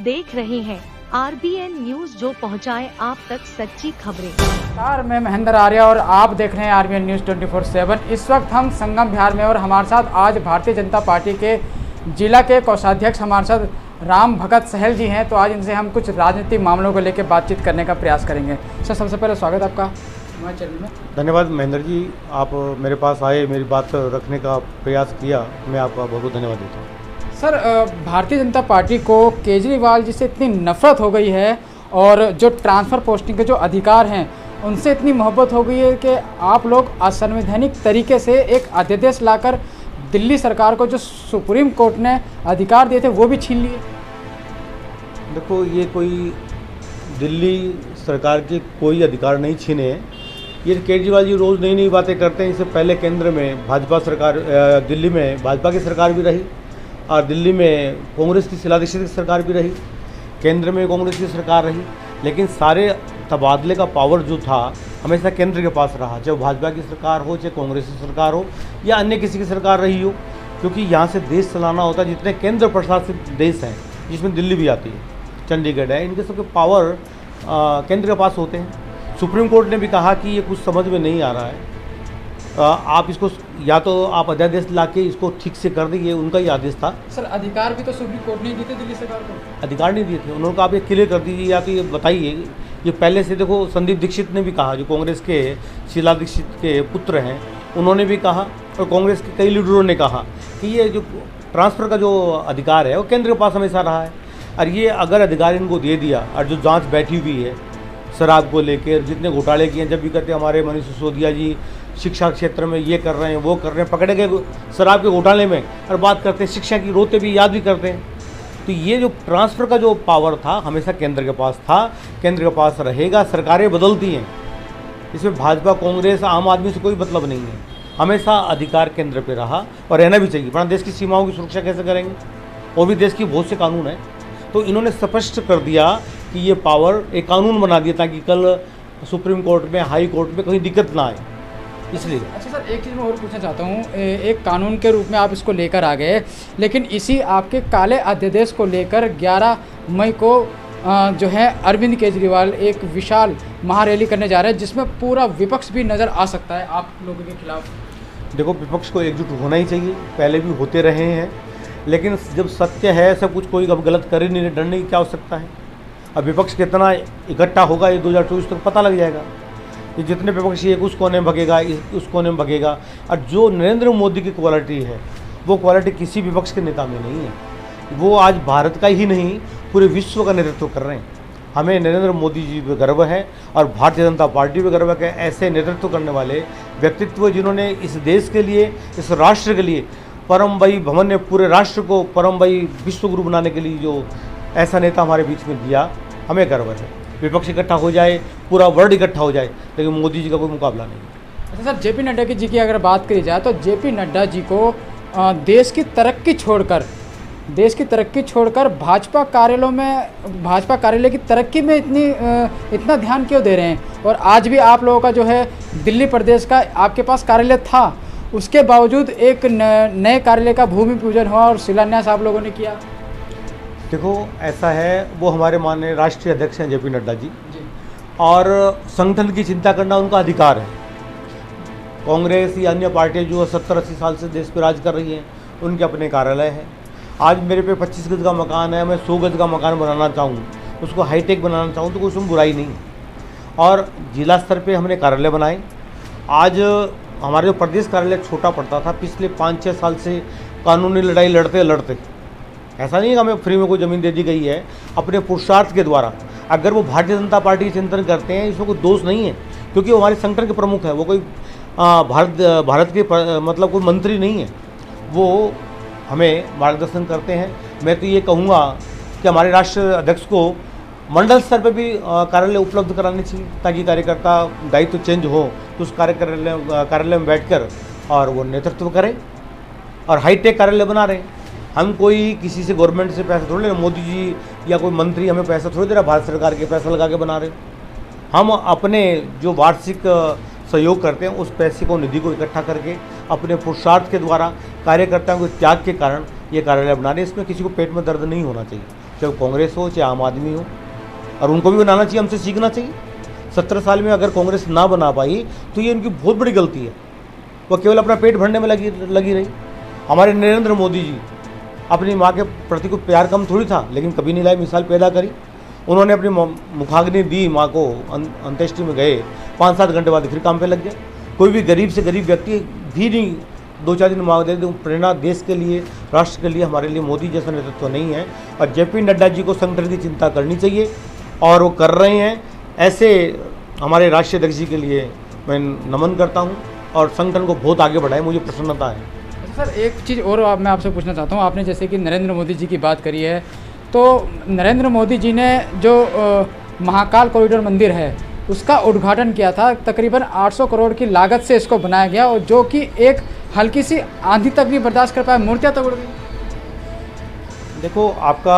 देख रहे हैं RBN न्यूज, जो पहुंचाए आप तक सच्ची खबरें। नमस्कार, मैं महेंद्र आर्य और आप देख रहे हैं RBN न्यूज 24/7। इस वक्त हम संगम बिहार में और हमारे साथ आज भारतीय जनता पार्टी के जिला के कोषाध्यक्ष हमारे साथ राम भगत सहल जी हैं। तो आज इनसे हम कुछ राजनीतिक मामलों को लेकर बातचीत करने का प्रयास करेंगे। सर, सबसे पहले स्वागत आपका हमारे चैनल में। धन्यवाद महेंद्र जी, आप मेरे पास आए, मेरी बात रखने का प्रयास किया, मैं आपका बहुत बहुत धन्यवाद देता हूँ। सर, भारतीय जनता पार्टी को केजरीवाल जी से इतनी नफरत हो गई है और जो ट्रांसफ़र पोस्टिंग के जो अधिकार हैं उनसे इतनी मोहब्बत हो गई है कि आप लोग असंवैधानिक तरीके से एक अध्यादेश लाकर दिल्ली सरकार को जो सुप्रीम कोर्ट ने अधिकार दिए थे वो भी छीन लिए। देखो, ये कोई दिल्ली सरकार के कोई अधिकार नहीं छीने हैं। ये केजरीवाल जी रोज़ नई नई बातें करते हैं। इससे पहले केंद्र में भाजपा सरकार, दिल्ली में भाजपा की सरकार भी रही और दिल्ली में कांग्रेस की शीला दीक्षित की सरकार भी रही, केंद्र में कांग्रेस की सरकार रही, लेकिन सारे तबादले का पावर जो था हमेशा केंद्र के पास रहा, चाहे भाजपा की सरकार हो, चाहे कांग्रेस की सरकार हो या अन्य किसी की सरकार रही हो, क्योंकि यहाँ से देश चलाना होता है। जितने केंद्र प्रशासित देश हैं, जिसमें दिल्ली भी आती है, चंडीगढ़ है, इनके सबके पावर केंद्र के पास होते हैं। सुप्रीम कोर्ट ने भी कहा कि ये कुछ समझ में नहीं आ रहा है, आप इसको या तो आप अध्यादेश लाके इसको ठीक से कर दीजिए, उनका ही आदेश था। सर, अधिकार भी तो सुप्रीम कोर्ट ने दिए थे दिल्ली सरकार को, अधिकार नहीं दिए थे। उन्होंने कहा आप ये क्लियर कर दीजिए या तो ये बताइए। ये पहले से देखो, संदीप दीक्षित ने भी कहा, जो कांग्रेस के शीला दीक्षित के पुत्र हैं, उन्होंने भी कहा और कांग्रेस के कई लीडरों ने कहा कि ये जो ट्रांसफ़र का जो अधिकार है वो केंद्र के पास हमेशा रहा है। और ये अगर अधिकार इनको दे दिया और जो जाँच बैठी हुई है शराब को लेकर, जितने घोटाले किए हैं, जब भी कहते हैं हमारे मनीष सिसोदिया जी शिक्षा क्षेत्र में ये कर रहे हैं, वो कर रहे हैं, पकड़े गए शराब के घोटाले में, और बात करते हैं शिक्षा की, रोते भी, याद भी करते हैं। तो ये जो ट्रांसफ़र का जो पावर था हमेशा केंद्र के पास था, केंद्र के पास रहेगा। सरकारें बदलती हैं, इसमें भाजपा, कांग्रेस, आम आदमी से कोई मतलब नहीं है। हमेशा अधिकार केंद्र पे रहा और रहना भी चाहिए, वरना देश की सीमाओं की सुरक्षा कैसे करेंगे? और भी देश की बहुत से कानून हैं। तो इन्होंने स्पष्ट कर दिया कि ये पावर, एक कानून बना दिया ताकि कल सुप्रीम कोर्ट में, हाई कोर्ट में कहीं दिक्कत ना आए, इसलिए। अच्छा सर, एक चीज़ मैं और पूछना चाहता हूँ। एक कानून के रूप में आप इसको लेकर आ गए, लेकिन इसी आपके काले अध्यादेश को लेकर 11 मई को जो है अरविंद केजरीवाल एक विशाल महारैली करने जा रहे हैं, जिसमें पूरा विपक्ष भी नज़र आ सकता है आप लोगों के खिलाफ। देखो, विपक्ष को एकजुट होना ही चाहिए, पहले भी होते रहे हैं, लेकिन जब सत्य है, सब कुछ कोई अब गलत कर ही नहीं, डरने की क्या आवश्यकता है? अब विपक्ष कितना इकट्ठा होगा ये 2024 तक पता लग जाएगा। ये जितने विपक्षी एक उस कोने में भगेगा, उस कोने में भगेगा। और जो नरेंद्र मोदी की क्वालिटी है, वो क्वालिटी किसी विपक्ष के नेता में नहीं है। वो आज भारत का ही नहीं, पूरे विश्व का नेतृत्व कर रहे हैं। हमें नरेंद्र मोदी जी पे गर्व है और भारतीय जनता पार्टी पे गर्व है कि ऐसे नेतृत्व करने वाले व्यक्तित्व, जिन्होंने इस देश के लिए, इस राष्ट्र के लिए, परमबाई भवन ने पूरे राष्ट्र को परमबाई विश्वगुरु बनाने के लिए जो ऐसा नेता हमारे बीच में दिया, हमें गर्व है। विपक्ष इकट्ठा हो जाए, पूरा वर्ल्ड इकट्ठा हो जाए, लेकिन मोदी जी का कोई मुकाबला नहीं। अच्छा सर, जेपी नड्डा जी की अगर बात करी जाए तो जेपी नड्डा जी को देश की तरक्की छोड़कर भाजपा कार्यालय की तरक्की में इतना ध्यान क्यों दे रहे हैं? और आज भी आप लोगों का जो है दिल्ली प्रदेश का आपके पास कार्यालय था, उसके बावजूद एक नए कार्यालय का भूमि पूजन हुआ और शिलान्यास आप लोगों ने किया। देखो, ऐसा है, वो हमारे माननीय राष्ट्रीय अध्यक्ष हैं जेपी नड्डा जी, और संगठन की चिंता करना उनका अधिकार है। कांग्रेस या अन्य पार्टियां जो 70-80 साल से देश पर राज कर रही हैं, उनके अपने कार्यालय हैं। आज मेरे पे 25 गज का मकान है, मैं 100 गज का मकान बनाना चाहूँ, उसको हाईटेक बनाना चाहूँ, तो कोई उसमें बुराई नहीं है। और जिला स्तर पर हमने कार्यालय बनाए। आज हमारे जो प्रदेश कार्यालय छोटा पड़ता था, पिछले 5-6 साल से कानूनी लड़ाई लड़ते, ऐसा नहीं है कि हमें फ्री में कोई ज़मीन दे दी गई है, अपने पुरुषार्थ के द्वारा। अगर वो भारतीय जनता पार्टी के चिंतन करते हैं, इसमें कोई दोष नहीं है, क्योंकि वो हमारे संगठन के प्रमुख है। वो कोई भारत के मतलब कोई मंत्री नहीं है, वो हमें मार्गदर्शन करते हैं। मैं तो ये कहूँगा कि हमारे राष्ट्रीय अध्यक्ष को मंडल स्तर पर भी कार्यालय उपलब्ध कराने चाहिए, ताकि कार्यकर्ता दायित्व चेंज हो तो उस कार्यालय में बैठकर और वो नेतृत्व करें। और हाईटेक कार्यालय बना रहे हैं। हम कोई किसी से गवर्नमेंट से पैसा थोड़ी ले, मोदी जी या कोई मंत्री हमें पैसा थोड़ी दे रहा, भारत सरकार के पैसा लगा के बना रहे। हम अपने जो वार्षिक सहयोग करते हैं, उस पैसे को, निधि को इकट्ठा करके अपने पुरुषार्थ के द्वारा, कार्यकर्ताओं के त्याग के कारण ये कार्यालय बना रहे हैं। इसमें किसी को पेट में दर्द नहीं होना चाहिए। चाहे कांग्रेस हो चाहे आम आदमी हो, और उनको भी बनाना चाहिए, हमसे सीखना चाहिए। 17 साल में अगर कांग्रेस ना बना पाई तो ये उनकी बहुत बड़ी गलती है। वो केवल अपना पेट भरने में लगी रही। हमारे नरेंद्र मोदी जी अपनी माँ के प्रति को प्यार कम थोड़ी था, लेकिन कभी नहीं लाई, मिसाल पैदा करी। उन्होंने अपनी मुखाग्नि दी माँ को, अंत्येष्टि में गए, 5-7 घंटे बाद फिर काम पे लग गए। कोई भी गरीब से गरीब व्यक्ति भी नहीं 2-4 दिन मांग दे, प्रेरणा देश के लिए, राष्ट्र के लिए, हमारे लिए मोदी जैसा नेतृत्व नहीं है। और जेपी नड्डा जी को संगठन की चिंता करनी चाहिए और वो कर रहे हैं। ऐसे हमारे राष्ट्रीय अध्यक्ष जी के लिए मैं नमन करता हूँ और संगठन को बहुत आगे बढ़ाए, मुझे प्रसन्नता है। सर एक चीज़ और मैं आपसे पूछना चाहता हूँ, आपने जैसे कि नरेंद्र मोदी जी की बात करी है, तो नरेंद्र मोदी जी ने जो महाकाल कॉरिडोर मंदिर है उसका उद्घाटन किया था। तकरीबन 800 करोड़ की लागत से इसको बनाया गया, और जो कि एक हल्की सी आंधी तक भी बर्दाश्त कर पाया, मूर्तियाँ तक उड़ गई। देखो, आपका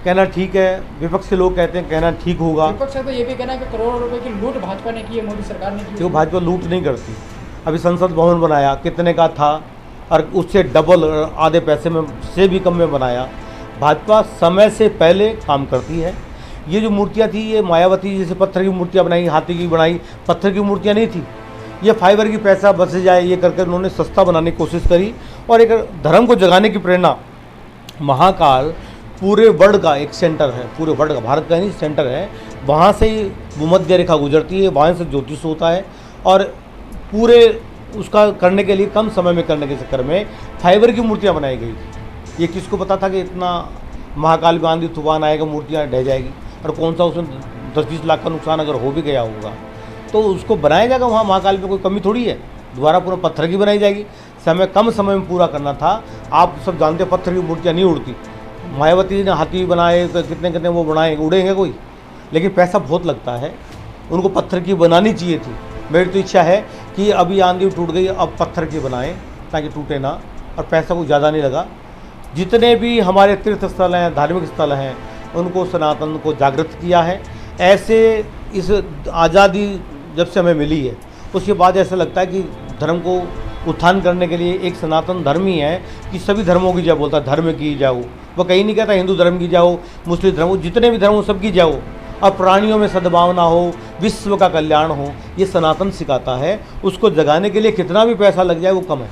कहना ठीक है, विपक्ष के लोग कहते हैं कहना ठीक होगा। विपक्ष से तो ये भी कहना है कि करोड़ों रुपए की लूट भाजपा ने की है, मोदी सरकार ने की है। देखो, भाजपा लूट नहीं करती। अभी संसद भवन बनाया, कितने का था, और उससे डबल, आधे पैसे में से भी कम में बनाया। भाजपा समय से पहले काम करती है। ये जो मूर्तियाँ थी, ये मायावती जैसे पत्थर की मूर्तियाँ बनाई, हाथी की बनाई, पत्थर की मूर्तियाँ नहीं थी। ये फाइबर की पैसा बच जाए ये करके उन्होंने सस्ता बनाने की कोशिश करी। और एक धर्म को जगाने की प्रेरणा, महाकाल पूरे वर्ल्ड का एक सेंटर है, पूरे वर्ल्ड का, भारत का नहीं सेंटर है। वहाँ से ही भूमध्य रेखा गुजरती है, वहाँ से ज्योतिष होता है, और पूरे उसका करने के लिए, कम समय में करने के चक्कर में फाइबर की मूर्तियाँ बनाई गई। ये किसको पता था कि इतना महाकाल में आंधी तूफान आएगा, मूर्तियाँ ढह जाएगी, और कौन सा उसमें 10-20 लाख का नुकसान अगर हो भी गया होगा तो उसको बनाया जाएगा। वहाँ महाकाल में कोई कमी थोड़ी है, दोबारा पूरा पत्थर की बनाई जाएगी। कम समय में पूरा करना था। आप सब जानते हैं पत्थर की मूर्तियाँ नहीं उड़ती। मायावती जी ने हाथी बनाए, तो कितने वो बनाए, उड़ेंगे कोई? लेकिन पैसा बहुत लगता है, उनको पत्थर की बनानी चाहिए थी। मेरी तो इच्छा है कि अभी आंधी टूट गई, अब पत्थर की बनाएं ताकि टूटे ना, और पैसा को ज़्यादा नहीं लगा। जितने भी हमारे तीर्थ स्थल हैं, धार्मिक स्थल हैं, उनको सनातन को जागृत किया है। ऐसे इस आज़ादी जब से हमें मिली है, उसके बाद ऐसा लगता है कि धर्म को उत्थान करने के लिए एक सनातन धर्म ही है कि सभी धर्मों की जय बोलता है, धर्म की जाओ। वह कहीं नहीं कहता हिंदू धर्म की जाओ, मुस्लिम धर्म, जितने भी धर्म हो सबकी जाओ, और प्राणियों में सद्भावना हो, विश्व का कल्याण हो, ये सनातन सिखाता है। उसको जगाने के लिए कितना भी पैसा लग जाए वो कम है।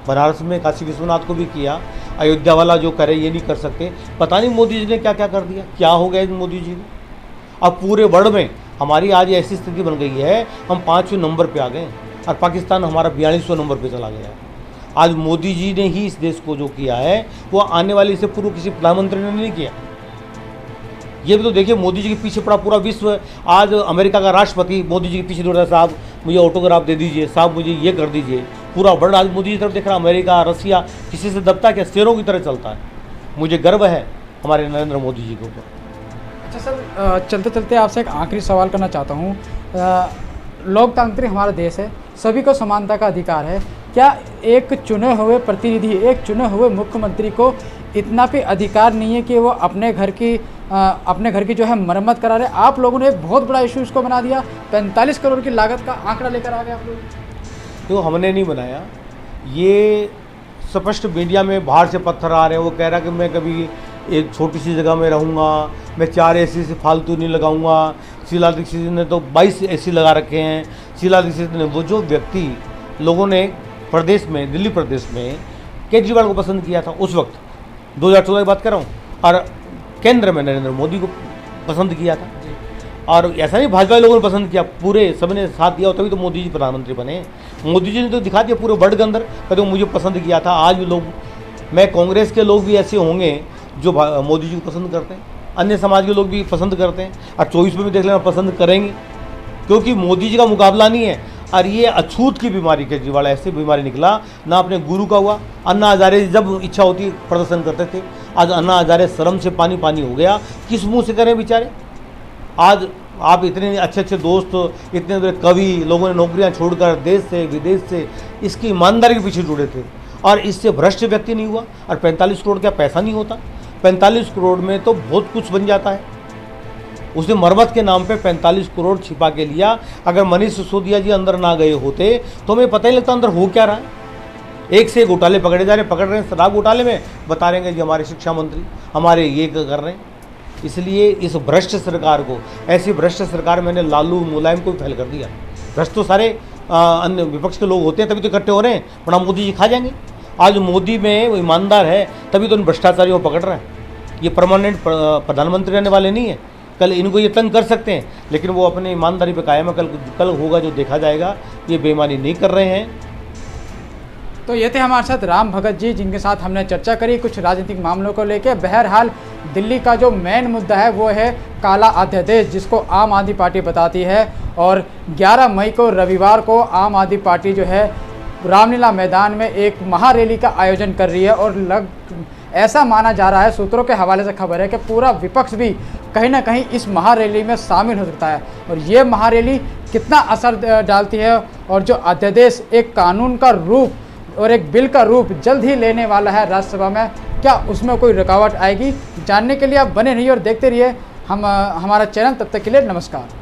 बनारस में काशी विश्वनाथ को भी किया, अयोध्या वाला जो करे ये नहीं कर सकते। पता नहीं मोदी जी ने क्या क्या कर दिया, क्या हो गया मोदी जी ने। अब पूरे वर्ल्ड में हमारी आज ऐसी स्थिति बन गई है, हम 5वें नंबर पे आ गए, और पाकिस्तान हमारा 42वें नंबर पे चला गया। आज मोदी जी ने ही इस देश को जो किया है वो आने वाले से पूर्व किसी प्रधानमंत्री ने नहीं किया। ये भी तो देखिए, मोदी जी के पीछे पड़ा पूरा विश्व। आज अमेरिका का राष्ट्रपति मोदी जी के पीछे दौड़ रहा है, साहब मुझे ऑटोग्राफ दे दीजिए, साहब मुझे ये कर दीजिए। पूरा वर्ल्ड आज मोदी जी की तरफ देख रहा है। अमेरिका, रसिया किसी से दबता क्या, शेरों की तरह चलता है। मुझे गर्व है हमारे नरेंद्र मोदी जी के ऊपर। अच्छा सर, चलते चलते आपसे एक आखिरी सवाल करना चाहता हूँ। लोकतांत्रिक हमारा देश है, सभी को समानता का अधिकार है। क्या एक चुने हुए प्रतिनिधि, एक चुने हुए मुख्यमंत्री को इतना भी अधिकार नहीं है कि वो अपने घर की जो है मरम्मत करा रहे? आप लोगों ने एक बहुत बड़ा इशू इसको बना दिया, 45 करोड़ की लागत का आंकड़ा लेकर आ गए आप लोग। तो हमने नहीं बनाया, ये स्पष्ट मीडिया में बाहर से पत्थर आ रहे हैं। वो कह रहा कि मैं कभी एक छोटी सी जगह में रहूँगा, मैं 4 AC से फालतू नहीं लगाऊंगा। शीला दीक्षित ने तो 22 AC लगा रखे हैं। शीला दीक्षित ने, वो जो व्यक्ति लोगों ने प्रदेश में, दिल्ली प्रदेश में केजरीवाल को पसंद किया था उस वक्त, 2014 की बात कर रहा हूँ, और केंद्र में नरेंद्र मोदी को पसंद किया था। और ऐसा नहीं भाजपा लोगों ने पसंद किया, पूरे सबने साथ दिया, तभी तो मोदी जी प्रधानमंत्री बने। मोदी जी ने तो दिखा दिया पूरे वर्ल्ड के अंदर, कहते मुझे पसंद किया था। आज भी लोग, मैं कांग्रेस के लोग भी ऐसे होंगे जो मोदी जी को पसंद करते हैं, अन्य समाज के लोग भी पसंद करते हैं, और 24 में भी देख लेना पसंद करेंगे, क्योंकि मोदी जी का मुकाबला नहीं है। और ये अछूत की बीमारी, केजरीवाल ऐसी बीमारी निकला, ना अपने गुरु का हुआ। अन्ना हजारे जब इच्छा होती प्रदर्शन करते थे, आज अन्ना हजारे शर्म से पानी पानी हो गया। किस मुंह से करें बेचारे? आज आप इतने अच्छे अच्छे दोस्त, इतने बड़े कवि, लोगों ने नौकरियां छोड़कर देश से विदेश से इसकी ईमानदारी के पीछे जुड़े थे, और इससे भ्रष्ट व्यक्ति नहीं हुआ। और 45 करोड़ क्या पैसा नहीं होता? 45 करोड़ में तो बहुत कुछ बन जाता है। उसने मरम्मत के नाम पे 45 करोड़ छिपा के लिया। अगर मनीष सिसोदिया जी अंदर ना गए होते तो हमें पता ही लगता अंदर हो क्या रहा है। एक से एक घोटाले पकड़े जा रहे हैं, पकड़ रहे हैं शराब घोटाले में, बता रहे हैं कि हमारे शिक्षा मंत्री हमारे ये कर रहे हैं। इसलिए इस भ्रष्ट सरकार को, ऐसी भ्रष्ट सरकार मैंने लालू मुलायम को भी फैल कर दिया। भ्रष्ट तो सारे अन्य विपक्ष के लोग होते हैं, तभी तो इकट्ठे हो रहे हैं, वरना मोदी जी खा जाएंगे। आज मोदी में वो ईमानदार है, तभी तो उन भ्रष्टाचारियों को पकड़ रहे हैं। ये परमानेंट प्रधानमंत्री रहने वाले नहीं है, कल इनको ये तंग कर सकते हैं, लेकिन वो अपने ईमानदारी पे कायम है। कल होगा जो देखा जाएगा, ये बेईमानी नहीं कर रहे हैं। तो ये थे हमारे साथ राम भगत जी, जिनके साथ हमने चर्चा करी कुछ राजनीतिक मामलों को लेकर। बहरहाल दिल्ली का जो मेन मुद्दा है वो है काला अध्यादेश, जिसको आम आदमी पार्टी बताती है। और 11 मई को रविवार को आम आदमी पार्टी जो है रामलीला मैदान में एक महारैली का आयोजन कर रही है। और ऐसा माना जा रहा है, सूत्रों के हवाले से खबर है कि पूरा विपक्ष भी कहीं ना कहीं इस महारैली में शामिल हो सकता है। और ये महारैली कितना असर डालती है, और जो अध्यादेश एक कानून का रूप और एक बिल का रूप जल्द ही लेने वाला है राज्यसभा में, क्या उसमें कोई रुकावट आएगी? जानने के लिए आप बने रहिए और देखते रहिए हमारा चैनल। तब तक के लिए नमस्कार।